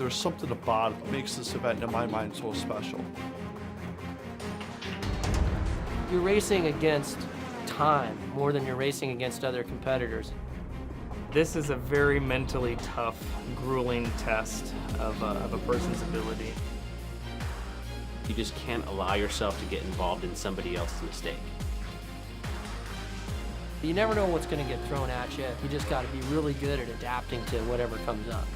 There's something about it that makes this event, in my mind, so special. You're racing against time more than you're racing against other competitors. This is a very mentally tough, grueling test of a person's ability. You just can't allow yourself to get involved in somebody else's mistake. You never know what's going to get thrown at you. You just got to be really good at adapting to whatever comes up.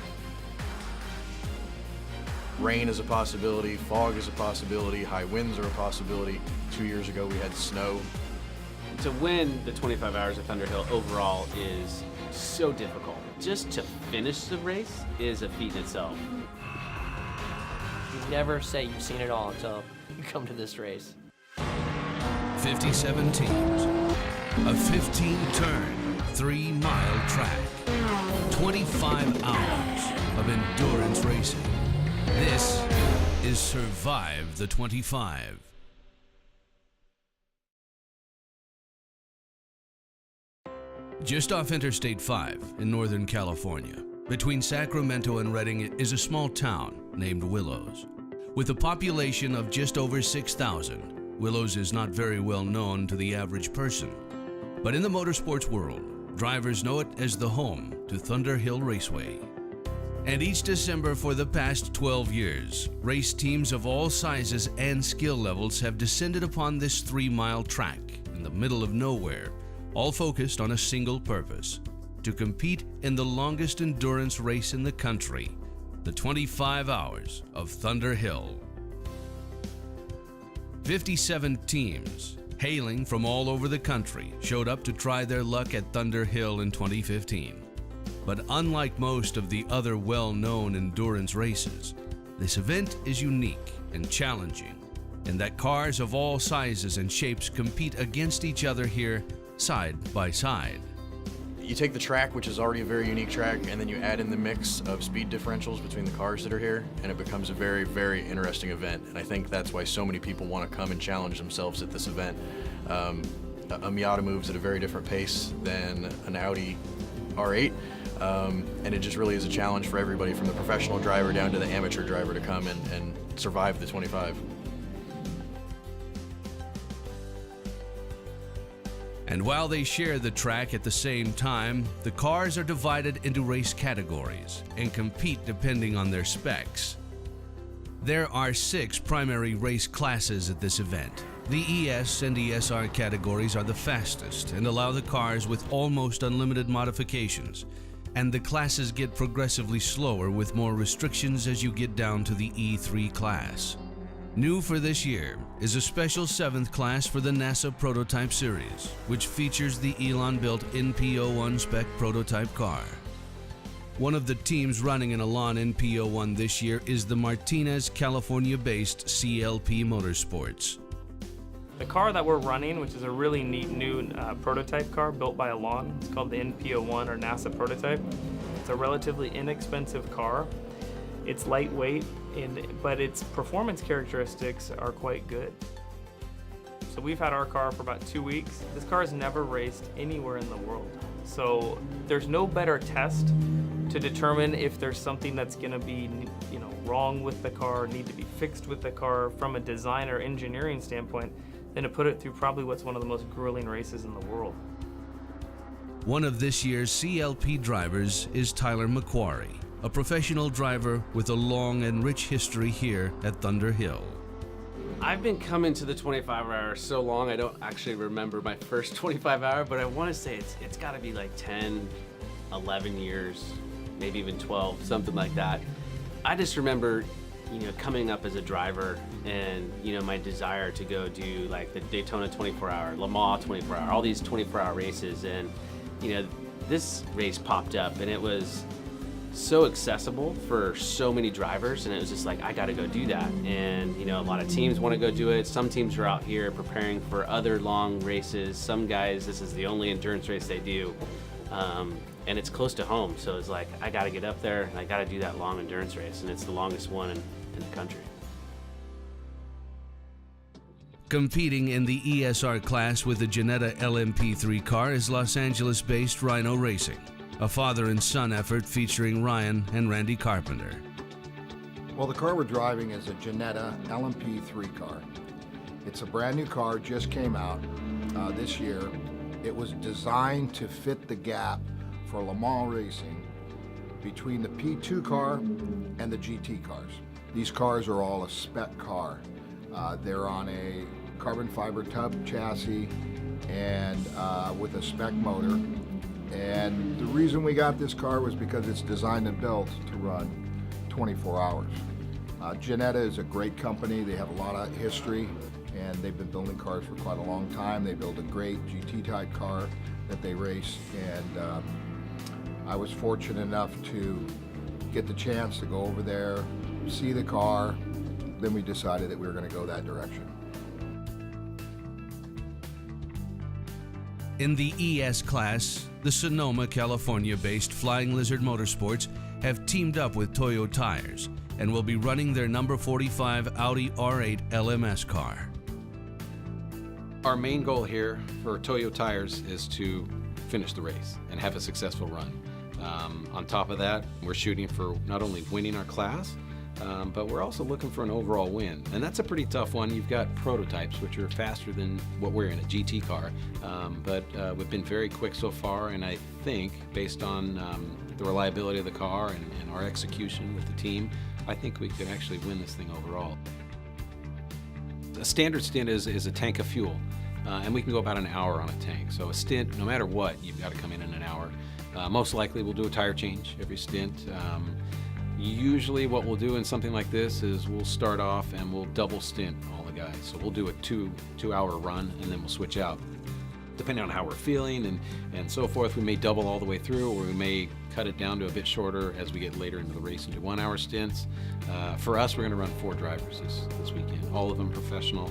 Rain is a possibility, fog is a possibility, high winds are a possibility. 2 years ago we had snow. To win the 25 hours of Thunderhill overall is so difficult. Just to finish the race is a feat in itself. You never say you've seen it all until you come to this race. 57 teams, a 15-turn, 3-mile track, 25 hours of endurance racing. This is Survive the 25. Just off Interstate 5 in Northern California, between Sacramento and Redding is a small town named Willows. With a population of just over 6,000, Willows is not very well known to the average person. But in the motorsports world, drivers know it as the home to Thunderhill Raceway. And each December for the past 12 years, race teams of all sizes and skill levels have descended upon this 3-mile track in the middle of nowhere, all focused on a single purpose: to compete in the longest endurance race in the country, the 25 hours of Thunderhill. 57 teams, hailing from all over the country, showed up to try their luck at Thunderhill in 2015. But unlike most of the other well-known endurance races, this event is unique and challenging in that cars of all sizes and shapes compete against each other here side by side. You take the track, which is already a very unique track, and then you add in the mix of speed differentials between the cars that are here, and it becomes a very, very interesting event. And I think that's why so many people want to come and challenge themselves at this event. A Miata moves at a very different pace than an Audi R8. And it just really is a challenge for everybody, from the professional driver down to the amateur driver, to come and survive the 25. And while they share the track at the same time, the cars are divided into race categories and compete depending on their specs. There are 6 primary race classes at this event. The ES and ESR categories are the fastest and allow the cars with almost unlimited modifications, and the classes get progressively slower with more restrictions as you get down to the E3 class. New for this year is a special 7th class for the NASA Prototype Series, which features the Elon-built NP01 spec prototype car. One of the teams running an Elan NP01 this year is the Martinez, California-based CLP Motorsports. The car that we're running, which is a really neat new prototype car built by Elan, it's called the NP01 or NASA Prototype. It's a relatively inexpensive car. It's lightweight, but its performance characteristics are quite good. So we've had our car for about 2 weeks. This car has never raced anywhere in the world. So there's no better test to determine if there's something that's gonna be, wrong with the car, need to be fixed with the car from a design or engineering standpoint, than to put it through probably what's one of the most grueling races in the world. One of this year's CLP drivers is Tyler McQuarrie, a professional driver with a long and rich history here at Thunderhill. I've been coming to the 25 hour so long, I don't actually remember my first 25 hour, but I want to say it's got to be like 10, 11 years, maybe even 12, something like that. I just remember, coming up as a driver and, my desire to go do like the Daytona 24 hour, Le Mans 24 hour, all these 24 hour races. And, this race popped up and it was so accessible for so many drivers, and it was just like, I got to go do that. And a lot of teams want to go do it. Some teams are out here preparing for other long races. Some guys, this is the only endurance race they do, and it's close to home, so it's like, I got to get up there and I got to do that long endurance race, and it's the longest one in the country. Competing in the ESR class with the Jannetta LMP3 car is Los Angeles-based Rhino Racing, a father and son effort featuring Ryan and Randy Carpenter. Well, the car we're driving is a Ginetta LMP3 car. It's a brand new car, just came out this year. It was designed to fit the gap for Le Mans racing between the P2 car and the GT cars. These cars are all a spec car. They're on a carbon fiber tub chassis and with a spec motor. And the reason we got this car was because it's designed and built to run 24 hours. Ginetta is a great company. They have a lot of history and they've been building cars for quite a long time. They build a great GT type car that they race, and I was fortunate enough to get the chance to go over there, see the car. Then we decided that we were going to go that direction. In the ES class, the Sonoma, California-based Flying Lizard Motorsports have teamed up with Toyo tires and will be running their number 45 Audi R8 LMS car. Our main goal here for Toyo tires is to finish the race and have a successful run. On top of that, we're shooting for not only winning our class, but we're also looking for an overall win. And that's a pretty tough one. You've got prototypes, which are faster than what we're in, a GT car. But we've been very quick so far, and I think based on the reliability of the car and our execution with the team, I think we could actually win this thing overall. A standard stint is a tank of fuel, and we can go about an hour on a tank. So a stint, no matter what, you've got to come in an hour. Most likely we'll do a tire change every stint. Usually what we'll do in something like this is we'll start off and we'll double stint all the guys. So we'll do a two-hour run and then we'll switch out. Depending on how we're feeling and so forth, we may double all the way through, or we may cut it down to a bit shorter as we get later into the race and do 1 hour stints. For us, we're going to run 4 drivers this weekend, all of them professional.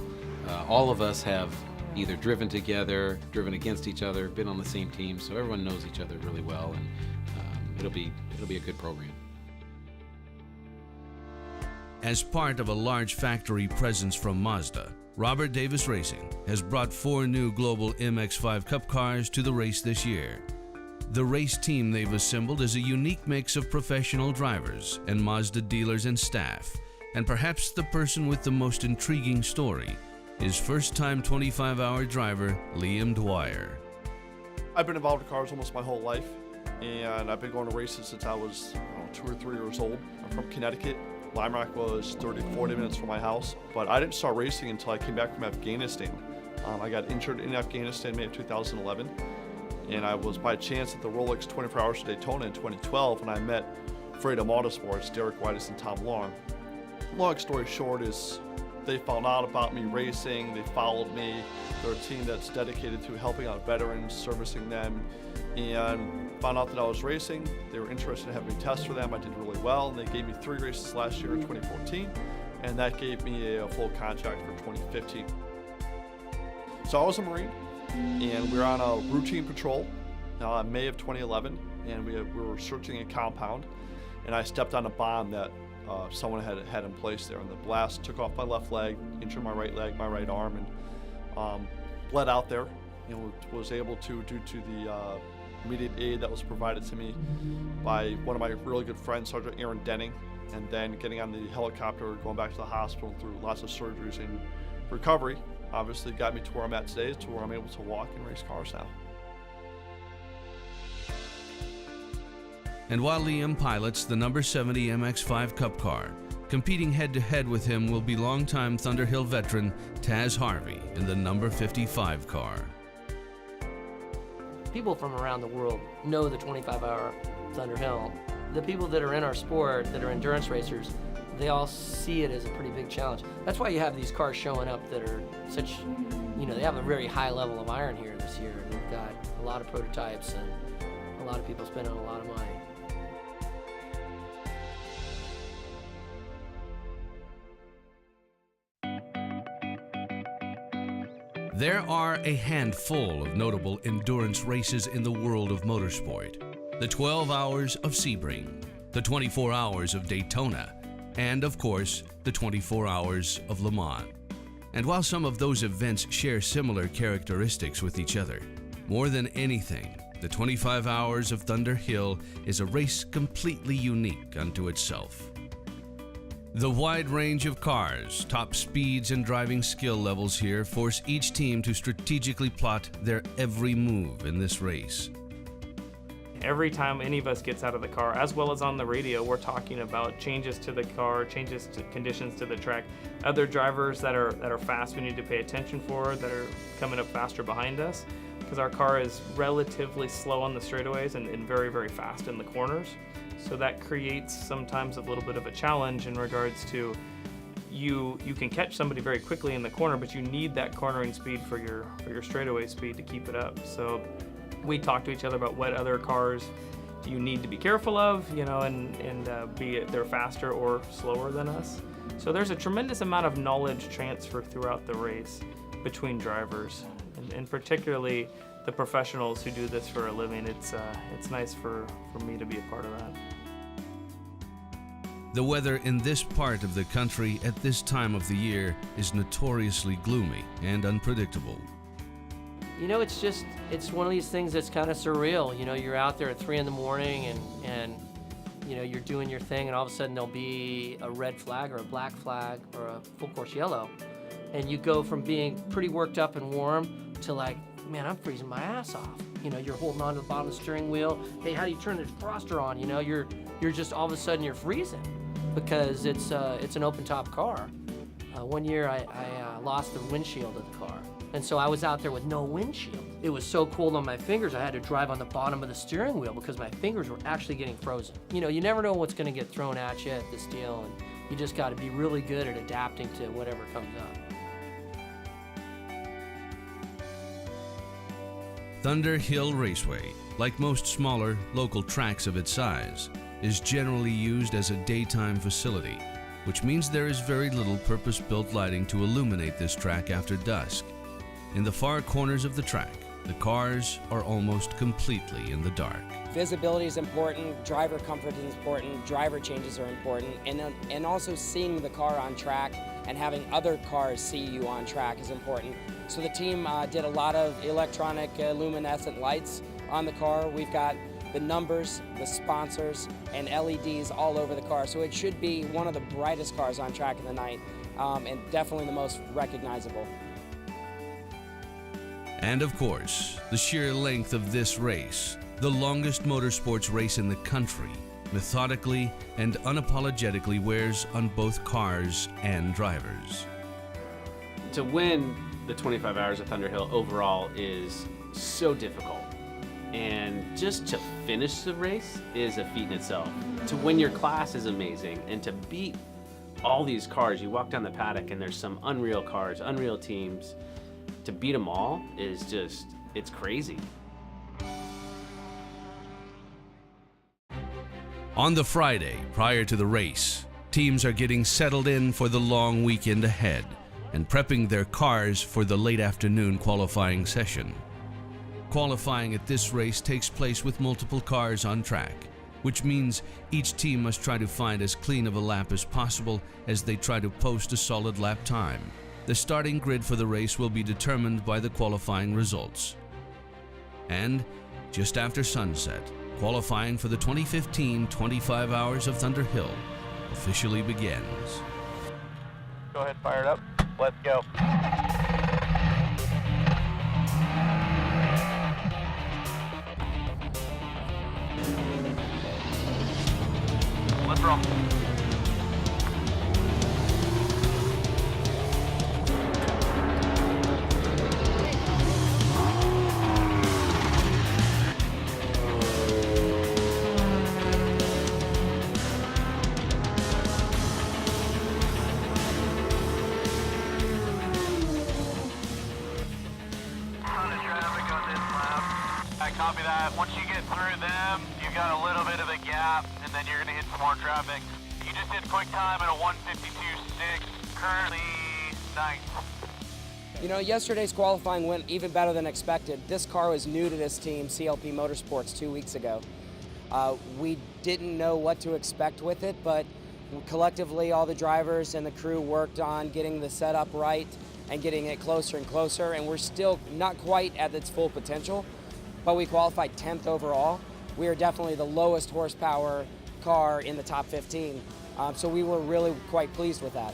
All of us have either driven together, driven against each other, been on the same team, so everyone knows each other really well, and it'll be a good program. As part of a large factory presence from Mazda, Robert Davis Racing has brought 4 new global MX-5 Cup cars to the race this year. The race team they've assembled is a unique mix of professional drivers and Mazda dealers and staff, and perhaps the person with the most intriguing story is first-time 25-hour driver Liam Dwyer. I've been involved in cars almost my whole life, and I've been going to races since I was 2 or 3 years old. I'm from Connecticut. Lime Rock was 30 to 40 minutes from my house, but I didn't start racing until I came back from Afghanistan. I got injured in Afghanistan May of 2011, and I was by chance at the Rolex 24 Hours of Daytona in 2012, and I met Freedom Motorsports, Derek Whitus and Tom Long. Long story short is they found out about me racing, they followed me. They're a team that's dedicated to helping out veterans, servicing them, and found out that I was racing. They were interested in having me test for them. I did really well, and they gave me 3 races last year in 2014, and that gave me a full contract for 2015. So I was a Marine, and we were on a routine patrol in May of 2011, and we were searching a compound, and I stepped on a bomb that someone had in place there, and the blast took off my left leg, injured my right leg, my right arm, and bled out there. Was able to, due to the immediate aid that was provided to me by one of my really good friends, Sergeant Aaron Denning, and then getting on the helicopter, going back to the hospital through lots of surgeries and recovery, obviously got me to where I'm at today, to where I'm able to walk and race cars now. And while Liam pilots the number 70 MX-5 Cup car, competing head-to-head with him will be longtime Thunderhill veteran Taz Harvey in the number 55 car. People from around the world know the 25-hour Thunderhill. The people that are in our sport, that are endurance racers, they all see it as a pretty big challenge. That's why you have these cars showing up that are such, they have a very high level of iron here this year. They've got a lot of prototypes and a lot of people spending a lot of money. There are a handful of notable endurance races in the world of motorsport. The 12 Hours of Sebring, the 24 Hours of Daytona, and of course, the 24 Hours of Le Mans. And while some of those events share similar characteristics with each other, more than anything, the 25 Hours of Thunderhill is a race completely unique unto itself. The wide range of cars, top speeds, and driving skill levels here force each team to strategically plot their every move in this race. Every time any of us gets out of the car, as well as on the radio, we're talking about changes to the car, changes to conditions to the track, other drivers that are fast we need to pay attention for, that are coming up faster behind us, because our car is relatively slow on the straightaways and very, very fast in the corners. So that creates sometimes a little bit of a challenge in regards to you can catch somebody very quickly in the corner, but you need that cornering speed for your straightaway speed to keep it up. So we talk to each other about what other cars do you need to be careful of, and be it they're faster or slower than us. So there's a tremendous amount of knowledge transfer throughout the race between drivers, and particularly the professionals who do this for a living. It's nice for me to be a part of that. The weather in this part of the country at this time of the year is notoriously gloomy and unpredictable. It's one of these things that's kind of surreal. You're out there at 3 in the morning and you're doing your thing, and all of a sudden there'll be a red flag or a black flag or a full course yellow. And you go from being pretty worked up and warm to like, man, I'm freezing my ass off. You're holding on to the bottom of the steering wheel. Hey, how do you turn the defroster on? You're just all of a sudden you're freezing because it's an open top car. One year I lost the windshield of the car. And so I was out there with no windshield. It was so cold on my fingers, I had to drive on the bottom of the steering wheel because my fingers were actually getting frozen. You never know what's gonna get thrown at you at this deal, and you just gotta be really good at adapting to whatever comes up. Thunderhill Raceway, like most smaller local tracks of its size, is generally used as a daytime facility, which means there is very little purpose-built lighting to illuminate this track after dusk. In the far corners of the track, the cars are almost completely in the dark. Visibility is important, driver comfort is important, driver changes are important, and also seeing the car on track and having other cars see you on track is important. So the team did a lot of electronic luminescent lights on the car. We've got the numbers, the sponsors, and LEDs all over the car. So it should be one of the brightest cars on track in the night, and definitely the most recognizable. And of course, the sheer length of this race, the longest motorsports race in the country, methodically and unapologetically wears on both cars and drivers. To win the 25 hours of Thunderhill overall is so difficult. And just to finish the race is a feat in itself. To win your class is amazing, and to beat all these cars, you walk down the paddock and there's some unreal cars, unreal teams. To beat them all is just, it's crazy. On the Friday prior to the race, teams are getting settled in for the long weekend ahead and prepping their cars for the late afternoon qualifying session. Qualifying at this race takes place with multiple cars on track, which means each team must try to find as clean of a lap as possible as they try to post a solid lap time. The starting grid for the race will be determined by the qualifying results. And just after sunset, qualifying for the 2015 25 Hours of Thunderhill officially begins. Go ahead, fire it up. Let's go. Let's roll. Copy that. Once you get through them, you've got a little bit of a gap, and then you're going to hit some more traffic. You just did quick time at a 1:52.6, currently 9th. Yesterday's qualifying went even better than expected. This car was new to this team, CLP Motorsports, 2 weeks ago. We didn't know what to expect with it, but collectively all the drivers and the crew worked on getting the setup right and getting it closer and closer, and we're still not quite at its full potential. But we qualified 10th overall. We are definitely the lowest horsepower car in the top 15. So we were really quite pleased with that.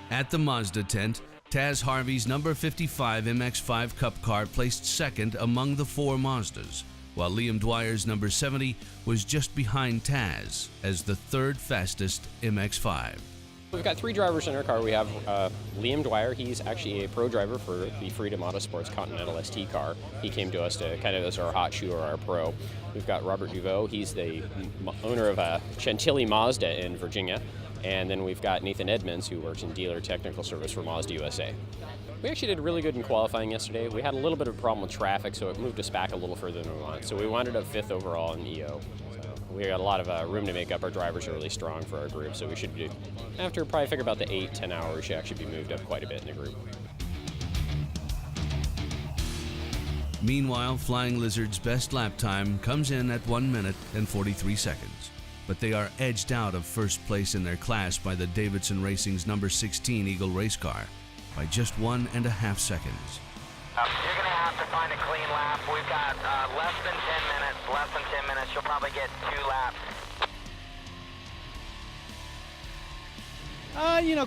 At the Mazda tent, Taz Harvey's number 55 MX-5 Cup car placed second among the 4 Mazdas, while Liam Dwyer's number 70 was just behind Taz as the 3rd fastest MX-5. We've got 3 drivers in our car. We have Liam Dwyer. He's actually a pro driver for the Freedom Autosports Continental ST car. He came to us to kind of as our hot shoe or our pro. We've got Robert Duveau. He's the owner of Chantilly Mazda in Virginia. And then we've got Nathan Edmonds, who works in dealer technical service for Mazda USA. We actually did really good in qualifying yesterday. We had a little bit of a problem with traffic, so it moved us back a little further than we wanted. So we wound up 5th overall in EO. So we got a lot of room to make up. Our drivers are really strong for our group, so we should do, after probably figure about the 8-10 hours, we should actually be moved up quite a bit in the group. Meanwhile, Flying Lizard's best lap time comes in at 1 minute and 43 seconds. But they are edged out of first place in their class by the Davidson Racing's number 16 Eagle race car by just 1.5 seconds. You're going to have to find a clean lap. We've got less than 10 minutes. You'll probably get 2 laps.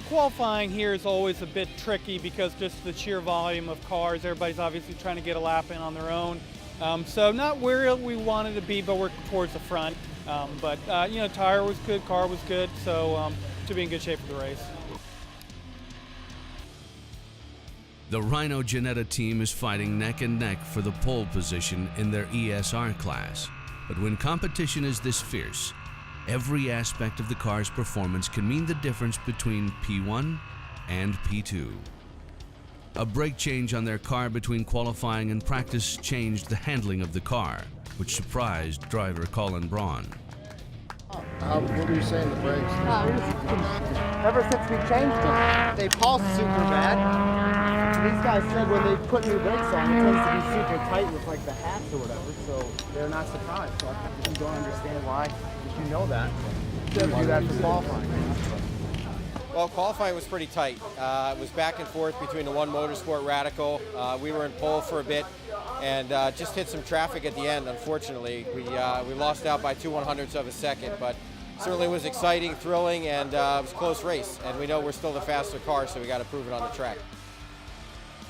Qualifying here is always a bit tricky because just the sheer volume of cars. Everybody's obviously trying to get a lap in on their own. So not where we wanted to be, but we're towards the front. Tire was good, car was good, so to be in good shape for the race. The Rhino Ginetta team is fighting neck and neck for the pole position in their ESR class. But when competition is this fierce, every aspect of the car's performance can mean the difference between P1 and P2. A brake change on their car between qualifying and practice changed the handling of the car, which surprised driver Colin Braun. What were you saying, the brakes? Ever since we changed them, they pulse super bad. These guys said when they put new brakes on, it tends to be super tight with like the hats or whatever, so they're not surprised. So I don't understand why, if you know that, you do that for qualifying. Well, qualifying was pretty tight. It was back and forth between the One Motorsport Radical. We were in pole for a bit and just hit some traffic at the end, unfortunately. We lost out by 0.02 of a second, but certainly was exciting, thrilling, and it was a close race. And we know we're still the faster car, so we got to prove it on the track.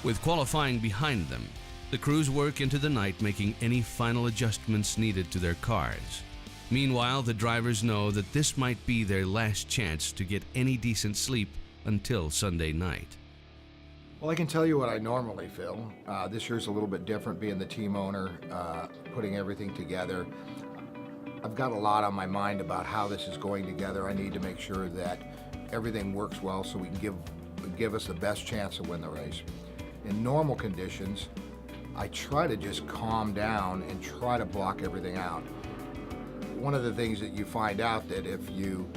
With qualifying behind them, the crews work into the night making any final adjustments needed to their cars. Meanwhile, the drivers know that this might be their last chance to get any decent sleep until Sunday night. Well, I can tell you what I normally feel. This year's a little bit different, being the team owner, putting everything together. I've got a lot on my mind about how this is going together. I need to make sure that everything works well so we can give us the best chance to win the race. In normal conditions, I try to just calm down and try to block everything out. One of the things that you find out that if you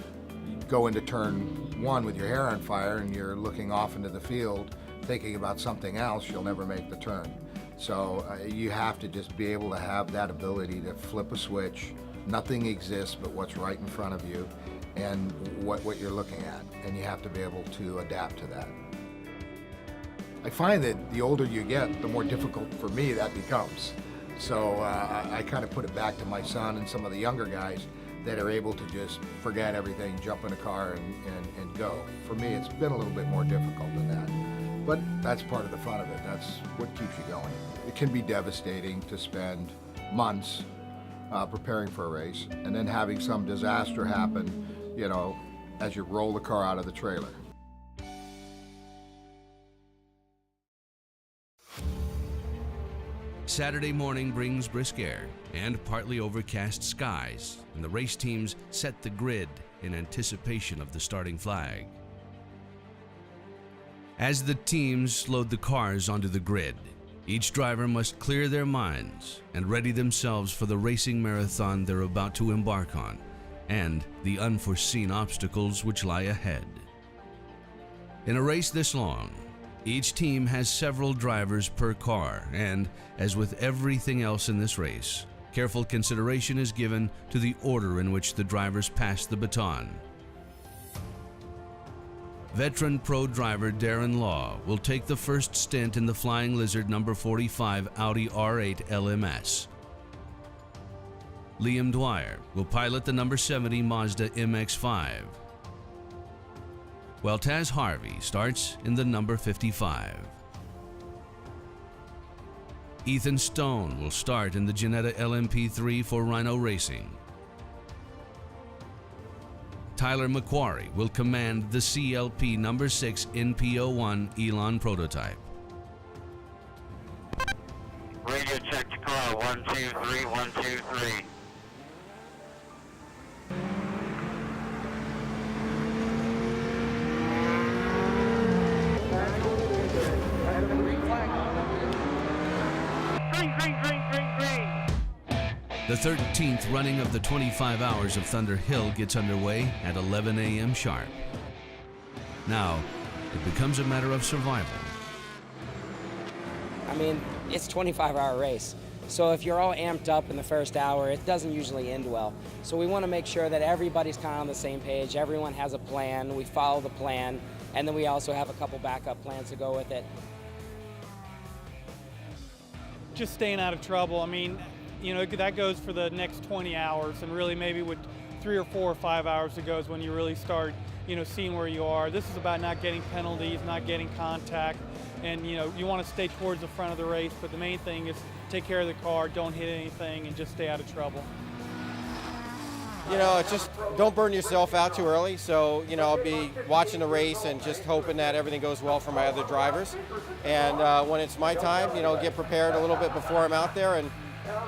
go into turn 1 with your hair on fire and you're looking off into the field thinking about something else, you'll never make the turn. So you have to just be able to have that ability to flip a switch. Nothing exists but what's right in front of you and what you're looking at, and you have to be able to adapt to that. I find that the older you get, the more difficult for me that becomes. So I kind of put it back to my son and some of the younger guys that are able to just forget everything, jump in a car and go. For me, it's been a little bit more difficult than that. But that's part of the fun of it. That's what keeps you going. It can be devastating to spend months preparing for a race and then having some disaster happen, as you roll the car out of the trailer. Saturday morning brings brisk air and partly overcast skies, and the race teams set the grid in anticipation of the starting flag. As the teams load the cars onto the grid, each driver must clear their minds and ready themselves for the racing marathon they're about to embark on and the unforeseen obstacles which lie ahead. In a race this long, each team has several drivers per car, and, as with everything else in this race, careful consideration is given to the order in which the drivers pass the baton. Veteran pro driver Darren Law will take the first stint in the Flying Lizard number 45 Audi R8 LMS. Liam Dwyer will pilot the number 70 Mazda MX-5, while Taz Harvey starts in the number 55. Ethan Stone will start in the Jannetta LMP3 for Rhino Racing. Tyler McQuarrie will command the CLP number 6 NP01 Elon prototype. Radio check to car, 123, 123. The 13th running of the 25 hours of Thunderhill gets underway at 11 a.m. sharp. Now, it becomes a matter of survival. I mean, it's a 25-hour race. So if you're all amped up in the first hour, it doesn't usually end well. So we want to make sure that everybody's kind of on the same page. Everyone has a plan. We follow the plan. And then we also have a couple backup plans to go with it. Just staying out of trouble. I mean, you know, that goes for the next 20 hours, and really maybe with 3 or 4 or 5 hours it goes when you really start, you know, seeing where you are. This is about not getting penalties, not getting contact, and you know, you want to stay towards the front of the race, but the main thing is take care of the car, don't hit anything, and just stay out of trouble. You know, it's just don't burn yourself out too early. So, you know, I'll be watching the race and just hoping that everything goes well for my other drivers. And when it's my time, you know, get prepared a little bit before I'm out there, and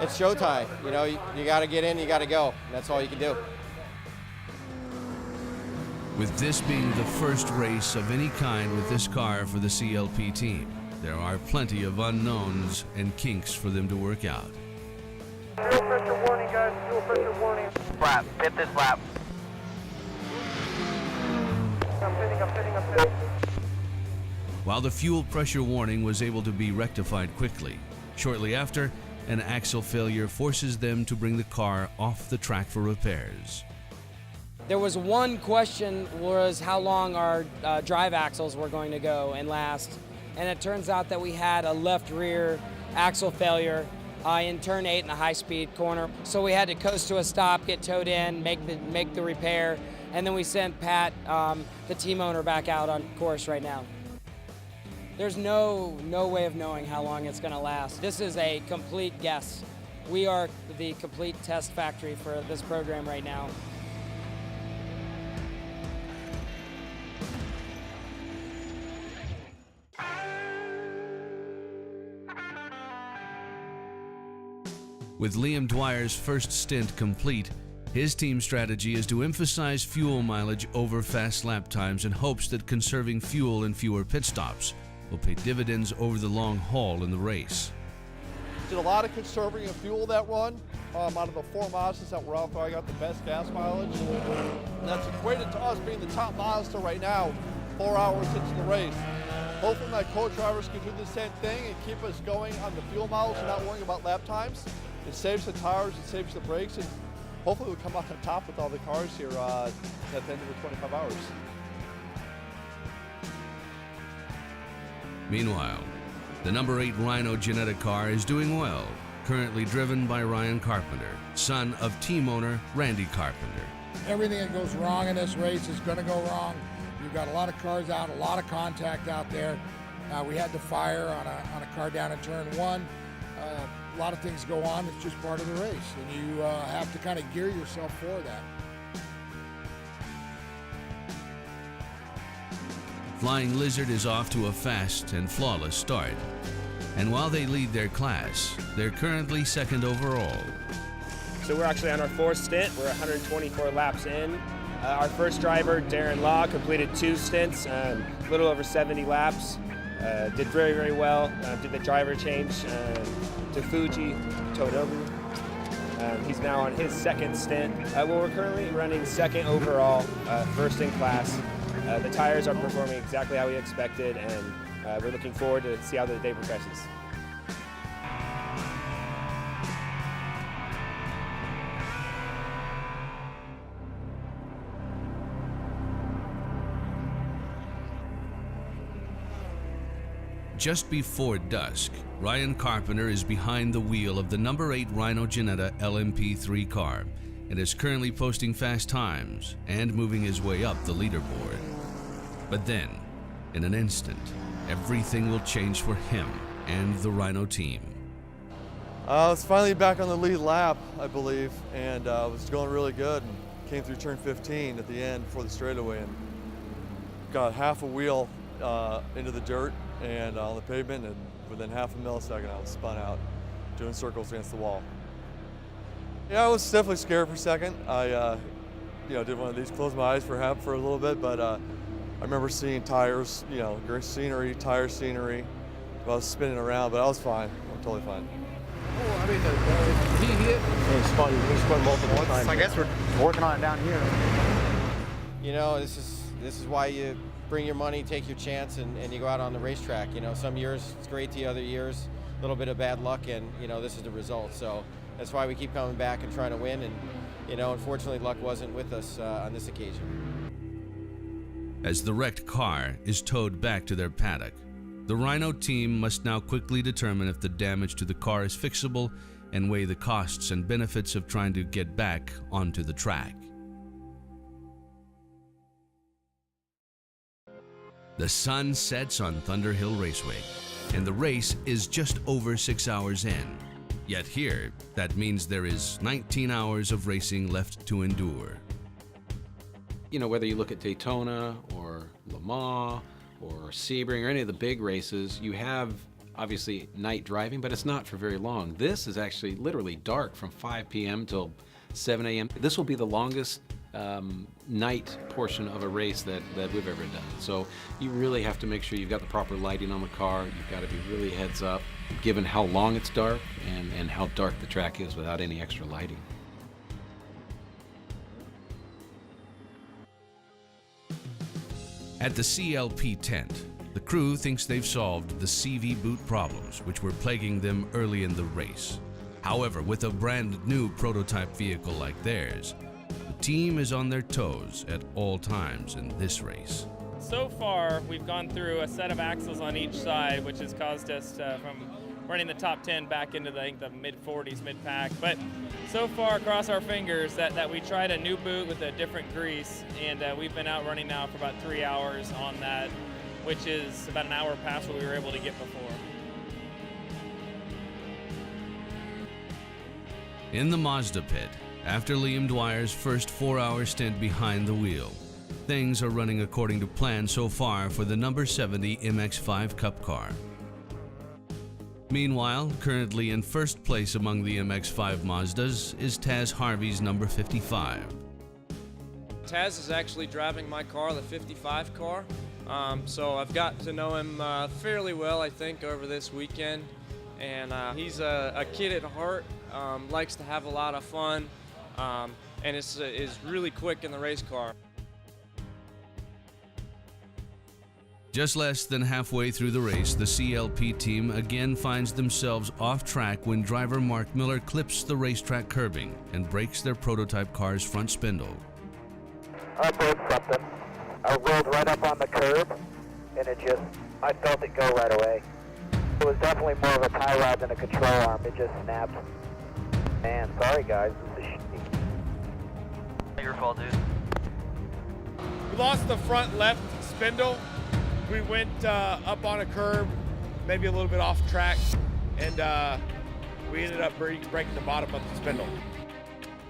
it's showtime. You know, you got to get in, you got to go. That's all you can do. With this being the first race of any kind with this car for the CLP team, there are plenty of unknowns and kinks for them to work out. Fuel pressure warning, guys. Fuel pressure warning. Lap. Hit this lap. I'm fitting. While the fuel pressure warning was able to be rectified quickly, shortly after, an axle failure forces them to bring the car off the track for repairs. There was one question, was how long our drive axles were going to go and last. And it turns out that we had a left rear axle failure in turn 8 in the high-speed corner. So we had to coast to a stop, get towed in, make the repair, and then we sent Pat, the team owner, back out on course right now. There's no way of knowing how long it's going to last. This is a complete guess. We are the complete test factory for this program right now. With Liam Dwyer's first stint complete, his team strategy is to emphasize fuel mileage over fast lap times in hopes that conserving fuel and fewer pit stops will pay dividends over the long haul in the race. Did a lot of conserving of fuel that run. Out of the 4 Mazdas that were out there, I got the best gas mileage. And that's equated to us being the top Mazda right now, 4 hours into the race. Hopefully my co-drivers can do the same thing and keep us going on the fuel mileage and not worrying about lap times. It saves the tires, it saves the brakes, and hopefully we'll come out on top with all the cars here at the end of the 25 hours. Meanwhile, the number 8 Rhino Jannetta car is doing well, currently driven by Ryan Carpenter, son of team owner Randy Carpenter. Everything that goes wrong in this race is going to go wrong. You've got a lot of cars out, a lot of contact out there. We had to fire on a car down in turn 1. A lot of things go on. It's just part of the race, and you have to kind of gear yourself for that. Flying Lizard is off to a fast and flawless start. And while they lead their class, they're currently second overall. So we're actually on our 4th stint. We're 124 laps in. Our first driver, Darren Law, completed 2 stints, a little over 70 laps. Did very, very well. Did the driver change to Fuji, Toyo. He's now on his 2nd stint. Well, we're currently running 2nd overall, 1st in class. The tires are performing exactly how we expected, and we're looking forward to see how the day progresses. just before dusk, Ryan Carpenter is behind the wheel of the number 8 Rhino Ginetta LMP3 car and is currently posting fast times and moving his way up the leaderboard. But then, in an instant, everything will change for him and the Rhino team. I was finally back on the lead lap, I believe, and was going really good. And came through turn 15 at the end before the straightaway and got half a wheel into the dirt and on the pavement, and within half a millisecond I was spun out, doing circles against the wall. Yeah, I was definitely scared for a second. I did one of these, closed my eyes for a little bit, but I remember seeing tires, great scenery, tire scenery. I was spinning around, but I was fine. I'm totally fine. Oh, I mean, he hit. He spun multiple times. I guess we're working on it down here. This is why you bring your money, take your chance, and you go out on the racetrack. Some years it's great, the other years a little bit of bad luck, and this is the result. So that's why we keep coming back and trying to win. And unfortunately, luck wasn't with us on this occasion. As the wrecked car is towed back to their paddock, the Rhino team must now quickly determine if the damage to the car is fixable and weigh the costs and benefits of trying to get back onto the track. The sun sets on Thunderhill Raceway, and the race is just over 6 hours in. Yet here, that means there is 19 hours of racing left to endure. Whether you look at Daytona or Le Mans or Sebring or any of the big races, you have obviously night driving, but it's not for very long. This is actually literally dark from 5 p.m. till 7 a.m. This will be the longest night portion of a race that we've ever done. So you really have to make sure you've got the proper lighting on the car. You've got to be really heads up, given how long it's dark and how dark the track is without any extra lighting. At the CLP tent, the crew thinks they've solved the CV boot problems which were plaguing them early in the race. However, with a brand new prototype vehicle like theirs, the team is on their toes at all times in this race. So far, we've gone through a set of axles on each side, which has caused us from running the top 10 back into the mid-40s, mid-pack. But so far, cross our fingers that we tried a new boot with a different grease, and we've been out running now for about 3 hours on that, which is about an hour past what we were able to get before. In the Mazda pit, after Liam Dwyer's first 4-hour stint behind the wheel, things are running according to plan so far for the number 70 MX-5 Cup car. Meanwhile, currently in first place among the MX-5 Mazdas is Taz Harvey's number 55. Taz is actually driving my car, the 55 car. So I've got to know him fairly well, I think, over this weekend. And he's a kid at heart, likes to have a lot of fun, and is really quick in the race car. Just less than halfway through the race, the CLP team again finds themselves off track when driver Mark Miller clips the racetrack curbing and breaks their prototype car's front spindle. I broke something. I rolled right up on the curb, and I felt it go right away. It was definitely more of a tie rod than a control arm. It just snapped. Man, sorry guys, this is shitty. Your fault, dude. We lost the front left spindle. We went up on a curb, maybe a little bit off track, and we ended up breaking the bottom of the spindle.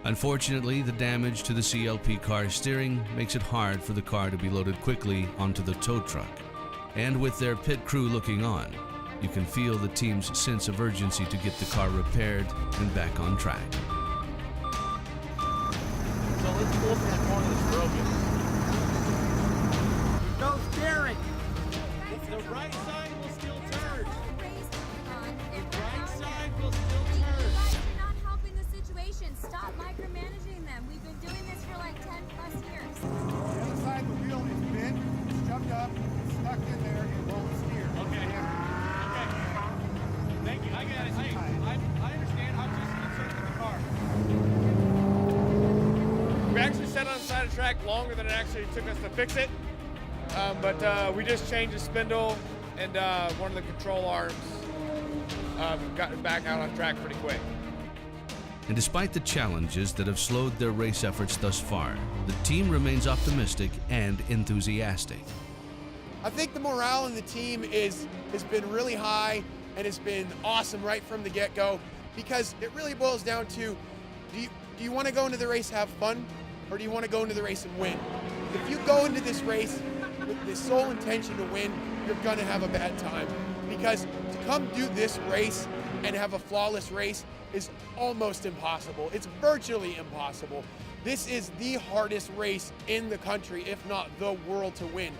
Unfortunately, the damage to the CLP car's steering makes it hard for the car to be loaded quickly onto the tow truck. And with their pit crew looking on, you can feel the team's sense of urgency to get the car repaired and back on track. So let's pull up in that corner that's broken. Go steering! The right side will still turn. The right side will still turn. You're not helping the situation. Stop micromanaging them. We've been doing this for like 10+ years. The other side of the wheel is bent, it's jumped up, it's stuck in there, it won't steer. Okay. Thank you. I got it. I understand. I'm just concerned with the car. We actually sat on the side of the track longer than it actually took us to fix it. But we just changed the spindle, and one of the control arms got back out on track pretty quick. And despite the challenges that have slowed their race efforts thus far, the team remains optimistic and enthusiastic. I think the morale in the team has been really high and has been awesome right from the get-go, because it really boils down to, do you want to go into the race have fun, or do you want to go into the race and win? If you go into this race with the sole intention to win, you're going to have a bad time, because to come do this race and have a flawless race is almost impossible. It's virtually impossible. This is the hardest race in the country, if not the world, to win.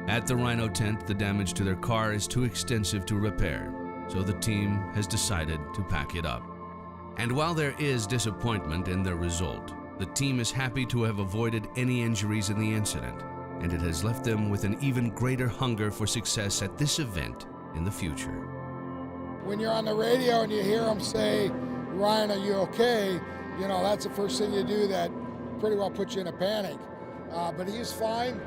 At the Rhino tent, the damage to their car is too extensive to repair, so the team has decided to pack it up. And while there is disappointment in their result, the team is happy to have avoided any injuries in the incident, and it has left them with an even greater hunger for success at this event in the future. When you're on the radio and you hear them say, "Ryan, are you okay?" You know, that's the first thing you do that pretty well puts you in a panic. But he's fine.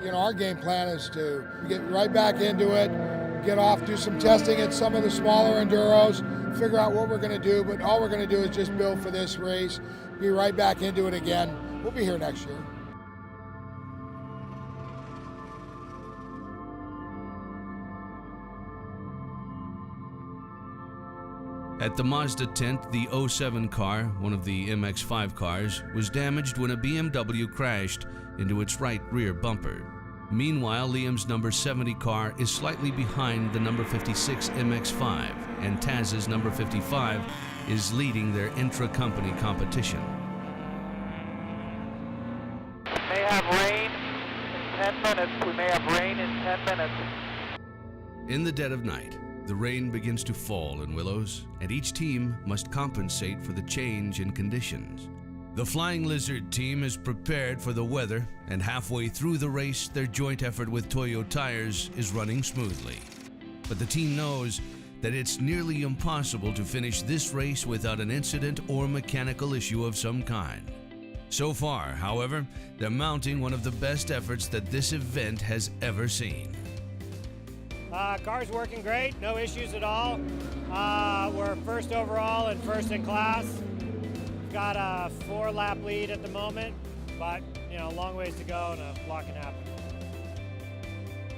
You know, our game plan is to get right back into it, get off, do some testing at some of the smaller enduros, figure out what we're going to do, but all we're going to do is just build for this race, be right back into it again. We'll be here next year. At the Mazda tent, the 07 car, one of the MX-5 cars, was damaged when a BMW crashed into its right rear bumper. Meanwhile, Liam's number 70 car is slightly behind the number 56 MX-5, and Taz's number 55 is leading their intra-company competition. We may have rain in 10 minutes. We may have rain in 10 minutes. In the dead of night, the rain begins to fall in Willows, and each team must compensate for the change in conditions. The Flying Lizard team is prepared for the weather, and halfway through the race, their joint effort with Toyo tires is running smoothly. But the team knows that it's nearly impossible to finish this race without an incident or mechanical issue of some kind. So far, however, they're mounting one of the best efforts that this event has ever seen. Car's working great, no issues at all. We're first overall and first in class. Got a 4-lap lead at the moment, but you know, a long ways to go and a lot can happen.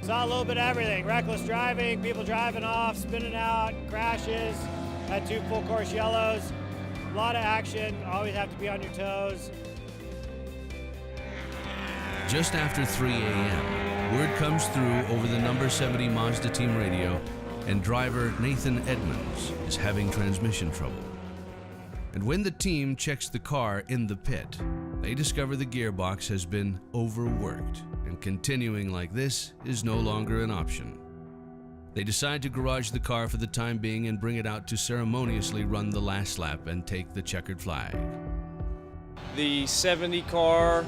Saw a little bit of everything: reckless driving, people driving off, spinning out, crashes. Had 2 full course yellows. A lot of action. Always have to be on your toes. Just after 3 a.m., word comes through over the number 70 Mazda team radio, and driver Nathan Edmonds is having transmission trouble. And when the team checks the car in the pit, they discover the gearbox has been overworked, and continuing like this is no longer an option. They decide to garage the car for the time being and bring it out to ceremoniously run the last lap and take the checkered flag. The 70 car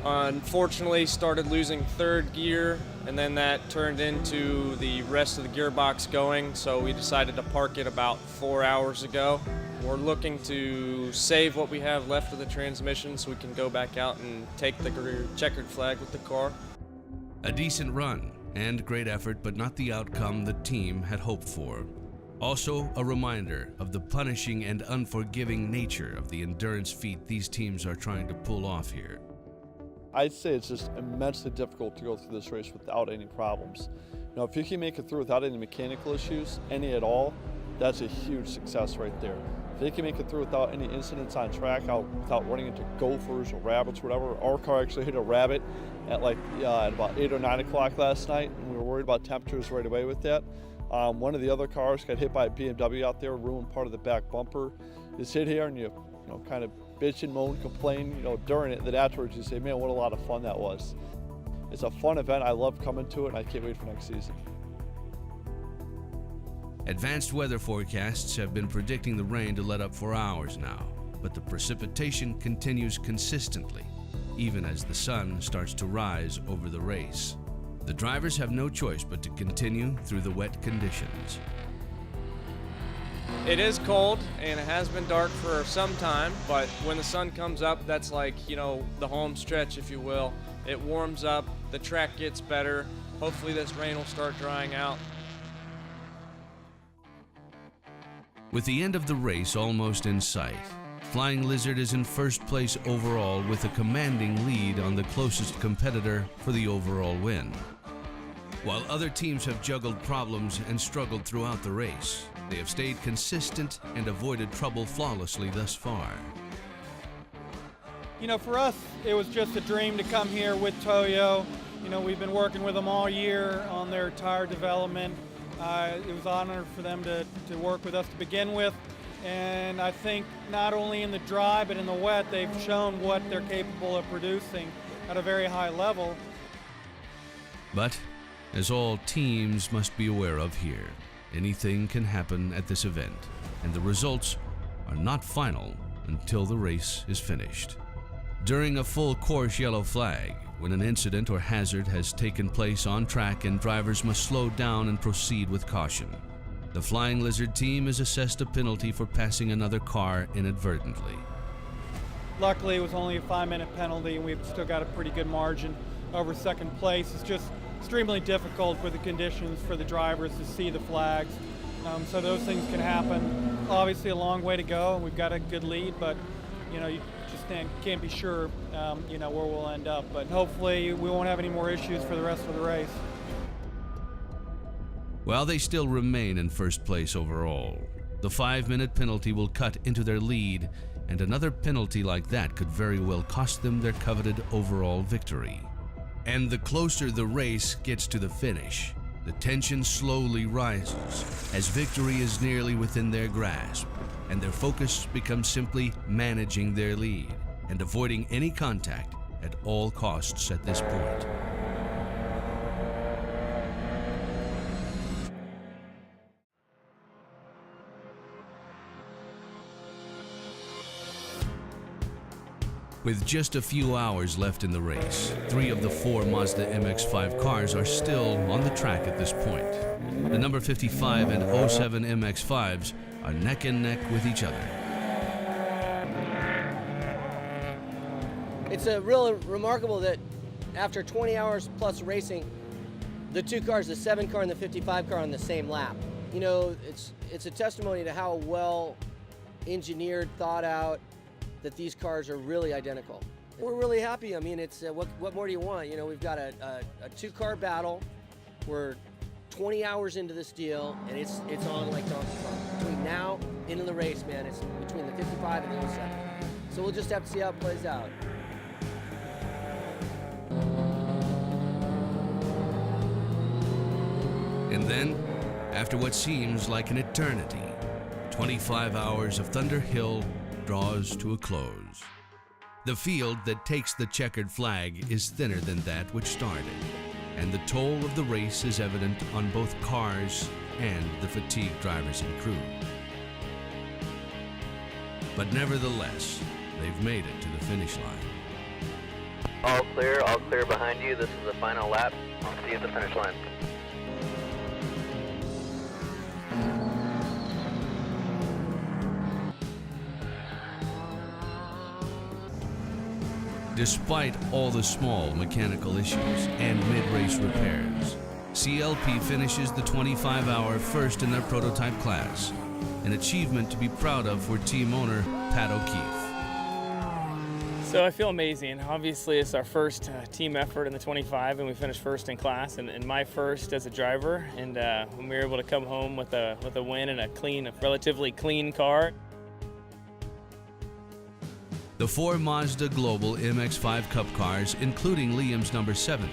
unfortunately started losing third gear, and then that turned into the rest of the gearbox going, so we decided to park it about 4 hours ago. We're looking to save what we have left of the transmission so we can go back out and take the checkered flag with the car. A decent run and great effort, but not the outcome the team had hoped for. Also, a reminder of the punishing and unforgiving nature of the endurance feat these teams are trying to pull off here. I'd say it's just immensely difficult to go through this race without any problems. You know, if you can make it through without any mechanical issues, any at all, that's a huge success right there. If they can make it through without any incidents on track, without running into gophers or rabbits or whatever. Our car actually hit a rabbit at about 8 or 9 o'clock last night, and we were worried about temperatures right away with that. One of the other cars got hit by a BMW out there, ruined part of the back bumper. It's hit here, and you kind of bitch and moan, complain, during it. Then afterwards you say, man, what a lot of fun that was. It's a fun event. I love coming to it, and I can't wait for next season. Advanced weather forecasts have been predicting the rain to let up for hours now, but the precipitation continues consistently, even as the sun starts to rise over the race. The drivers have no choice but to continue through the wet conditions. It is cold and it has been dark for some time, but when the sun comes up, that's like, you know, the home stretch, if you will. It warms up, the track gets better. Hopefully this rain will start drying out. With the end of the race almost in sight, Flying Lizard is in first place overall with a commanding lead on the closest competitor for the overall win. While other teams have juggled problems and struggled throughout the race, they have stayed consistent and avoided trouble flawlessly thus far. You know, for us, it was just a dream to come here with Toyo. You know, we've been working with them all year on their tire development. It was an honor for them to work with us to begin with. And I think not only in the dry, but in the wet, they've shown what they're capable of producing at a very high level. But, as all teams must be aware of here, anything can happen at this event, and the results are not final until the race is finished. During a full course yellow flag, when an incident or hazard has taken place on track and drivers must slow down and proceed with caution, the Flying Lizard team is assessed a penalty for passing another car inadvertently. Luckily, it was only a 5-minute penalty, and we've still got a pretty good margin over second place. It's just extremely difficult with the conditions for the drivers to see the flags. So those things can happen. Obviously a long way to go, and we've got a good lead, but you know, you just can't be sure you know, where we'll end up. But hopefully we won't have any more issues for the rest of the race. While they still remain in first place overall, the 5-minute penalty will cut into their lead, and another penalty like that could very well cost them their coveted overall victory. And the closer the race gets to the finish, the tension slowly rises as victory is nearly within their grasp, and their focus becomes simply managing their lead and avoiding any contact at all costs at this point. With just a few hours left in the race, 3 of the 4 Mazda MX-5 cars are still on the track at this point. The number 55 and 07 MX-5s are neck and neck with each other. It's really remarkable that after 20 hours plus racing, the 2 cars, the 7 car and the 55 car, are on the same lap. You know, it's a testimony to how well engineered, thought out, that these cars are really identical. We're really happy. I mean, it's what more do you want? You know, we've got a 2-car battle. We're 20 hours into this deal, and it's on like Donkey Kong. Between now into the race, man, it's between the 55 and the 07. So we'll just have to see how it plays out. And then, after what seems like an eternity, 25 hours of Thunderhill draws to a close. The field that takes the checkered flag is thinner than that which started, and the toll of the race is evident on both cars and the fatigued drivers and crew. But nevertheless, they've made it to the finish line. All clear behind you. This is the final lap. I'll see you at the finish line. Despite all the small mechanical issues and mid-race repairs, CLP finishes the 25-hour first in their prototype class, an achievement to be proud of for team owner Pat O'Keefe. So I feel amazing. Obviously, it's our first team effort in the 25, and we finished first in class, and my first as a driver. And when we were able to come home with a win and a relatively clean car. The 4 Mazda Global MX-5 Cup cars, including Liam's number 70,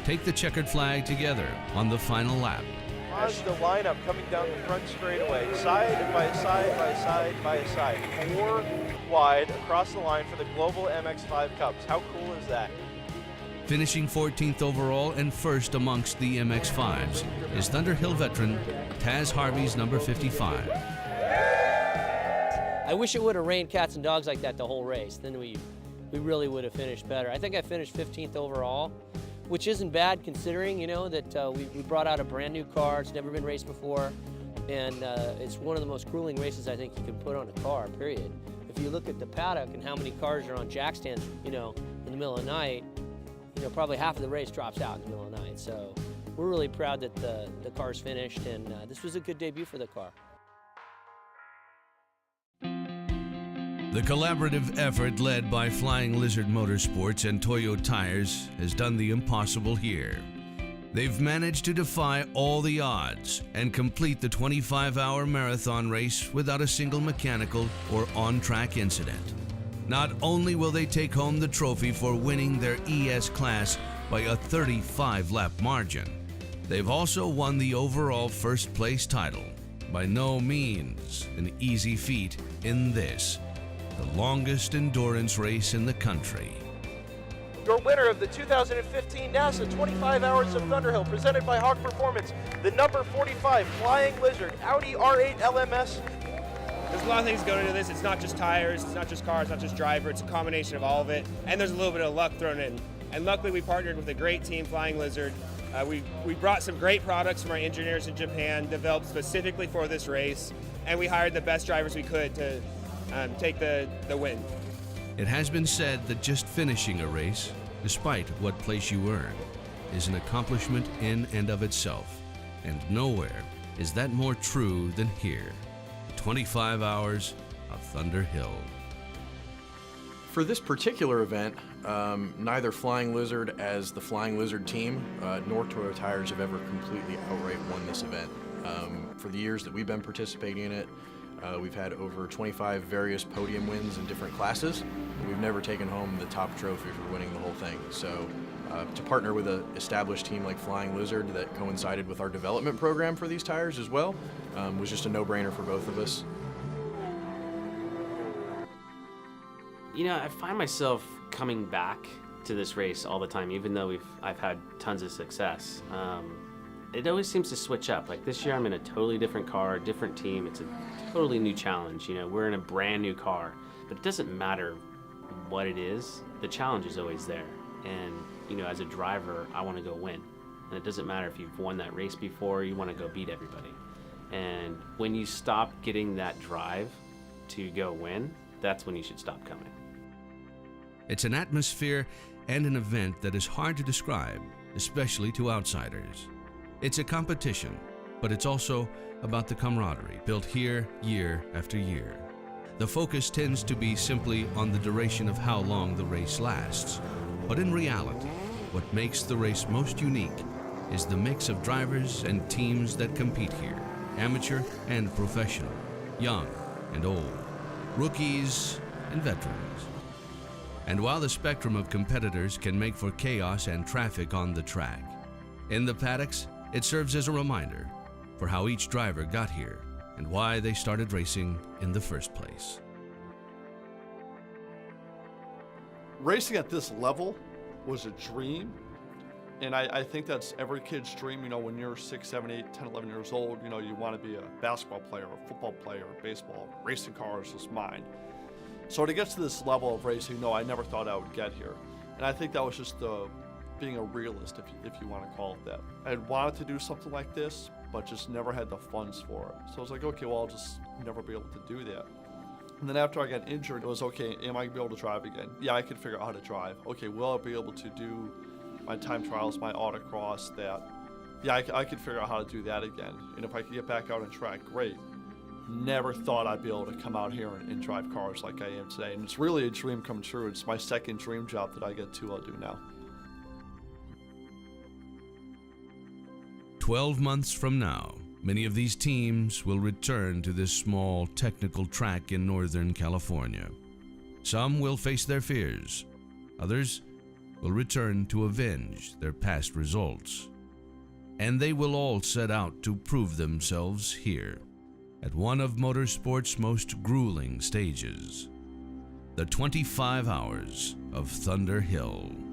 take the checkered flag together on the final lap. Mazda lineup coming down the front straightaway, side by side by side by side, 4 wide across the line for the Global MX-5 Cups. How cool is that? Finishing 14th overall and first amongst the MX-5s is Thunderhill veteran Taz Harvey's number 55. I wish it would have rained cats and dogs like that the whole race. Then we really would have finished better. I think I finished 15th overall, which isn't bad considering, you know, that we brought out a brand new car. It's never been raced before. And it's one of the most grueling races I think you can put on a car, period. If you look at the paddock and how many cars are on jack stands, in the middle of the night, probably half of the race drops out in the middle of the night. So we're really proud that the car's finished, and this was a good debut for the car. The collaborative effort led by Flying Lizard Motorsports and Toyo Tires has done the impossible here. They've managed to defy all the odds and complete the 25-hour marathon race without a single mechanical or on-track incident. Not only will they take home the trophy for winning their ES class by a 35-lap margin, they've also won the overall first-place title. By no means an easy feat in this, the longest endurance race in the country. Your winner of the 2015 NASA 25 Hours of Thunderhill, presented by Hawk Performance, the number 45 Flying Lizard Audi R8 LMS. There's a lot of things going into this. It's not just tires, it's not just cars, not just driver, it's a combination of all of it. And there's a little bit of luck thrown in. And luckily we partnered with a great team, Flying Lizard. We brought some great products from our engineers in Japan, developed specifically for this race, and we hired the best drivers we could to take the win. It has been said that just finishing a race, despite what place you earn, is an accomplishment in and of itself. And nowhere is that more true than here. 25 hours of Thunderhill. For this particular event, neither Flying Lizard as the Flying Lizard team nor Toyo Tires have ever completely outright won this event. For the years that we've been participating in it, we've had over 25 various podium wins in different classes. We've never taken home the top trophy for winning the whole thing. So to partner with an established team like Flying Lizard that coincided with our development program for these tires as well was just a no-brainer for both of us. I find myself coming back to this race all the time, even though I've had tons of success. It always seems to switch up. Like this year, I'm in a totally different car, different team. It's a totally new challenge. We're in a brand new car, but it doesn't matter what it is. The challenge is always there. And, as a driver, I want to go win. And it doesn't matter if you've won that race before, you want to go beat everybody. And when you stop getting that drive to go win, that's when you should stop coming. It's an atmosphere and an event that is hard to describe, especially to outsiders. It's a competition, but it's also about the camaraderie built here year after year. The focus tends to be simply on the duration of how long the race lasts. But in reality, what makes the race most unique is the mix of drivers and teams that compete here, amateur and professional, young and old, rookies and veterans. And while the spectrum of competitors can make for chaos and traffic on the track, in the paddocks, it serves as a reminder for how each driver got here and why they started racing in the first place. Racing at this level was a dream, and I think that's every kid's dream. When you're 6, 7, 8, 10, 11 years old, you want to be a basketball player, a football player, baseball. Racing cars was mine. So to get to this level of racing, no, I never thought I would get here. And I think that was just being a realist, if you want to call it that. I had wanted to do something like this, but just never had the funds for it. So I was like, okay, well, I'll just never be able to do that. And then after I got injured, it was, okay, am I going to be able to drive again? Yeah, I could figure out how to drive. Okay, will I be able to do my time trials, my autocross, that? Yeah, I could figure out how to do that again. And if I could get back out on track, great. Never thought I'd be able to come out here and drive cars like I am today. And it's really a dream come true. It's my second dream job that I get to do now. 12 months from now, many of these teams will return to this small technical track in Northern California. Some will face their fears. Others will return to avenge their past results. And they will all set out to prove themselves here at one of motorsport's most grueling stages, the 25 Hours of Thunderhill.